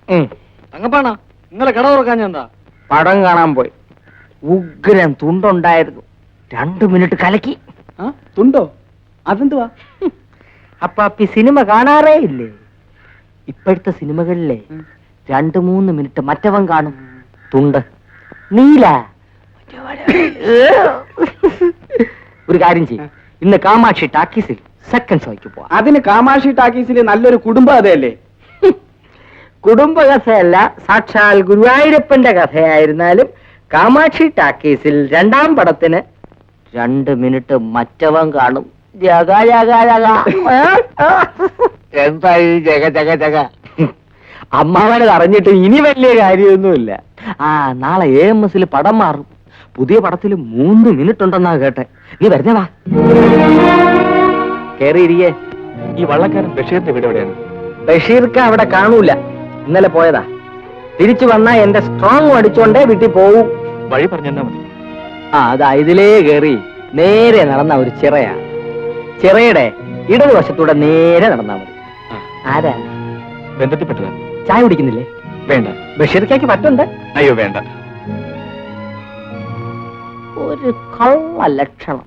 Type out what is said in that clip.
തങ്കപ്പാണ ഇന്നലെ കട തുറക്കാൻ എന്താ? പടം കാണാൻ പോയി. ഉഗ്രൻ തുണ്ടുണ്ടായിരുന്നു. 2 മിനിറ്റ് കലക്കി. തുണ്ടോ? അതെന്തുവാ? അപ്പാപ്പി സിനിമ കാണാറേ ഇല്ലേ? ഇപ്പോഴത്തെ സിനിമകളിലെ 2-3 മിനിറ്റ് മറ്റവൻ കാണും. തുണ്ട് നീല. ഒരു കാര്യം ചെയ്യും, ഇന്ന് കാമാക്ഷി ടാക്കീസിൽ സെക്കൻഡ് ഷോയ്ക്ക് പോവാം. അതിന് കാമാക്ഷി ടാക്കീസിൽ നല്ലൊരു കുടുംബ കഥയല്ലേ? കുടുംബ കഥയല്ല, സാക്ഷാൽ ഗുരുവായൂരപ്പന്റെ കഥയായിരുന്നാലും കാമാക്ഷി ടാക്കീസിൽ 2ാം പടത്തിന് 2 മിനിറ്റ് മറ്റവൻ കാണും. ജഗ ജഗ ജഗ. എന്തായി ജഗ ജഗ ജഗ? അമ്മാവനത് അറിഞ്ഞിട്ട് ഇനി വലിയ കാര്യമൊന്നുമില്ല. നാളെ AMS പടം മാറും. പുതിയ പടത്തിൽ 3 മിനിറ്റ് ഉണ്ടെന്നാ കേട്ടെ. നീ വരുന്നേ വാ. കേറിയിരിക്കേ. ഈ വള്ളക്കാരൻ ബഷീറിന്റെ വീട് എവിടെയാണ്? ബഷീർക്ക് അവിടെ കാണൂല. ഇന്നലെ പോയതാ. തിരിച്ചു വന്നാ എന്റെ സ്ട്രോങ് അടിച്ചോണ്ടേ വീട്ടിൽ പോവും. വഴി പറഞ്ഞാ മതി. അതാ ഇതിലേ കയറി നേരെ നടന്ന ഒരു ചിറയാ. ചിറയുടെ ഇടതുവശത്തൂടെ നേരെ നടന്നാ മതി. ആരാ? ബന്ധത്തിൽപ്പെട്ടതാ. ചായ കുടിക്കുന്നില്ലേ? വേണ്ട. ബഷീർക്കാക്ക് പറ്റുണ്ട്. അയ്യോ വേണ്ട. ഒരു കള്ള ലക്ഷണം.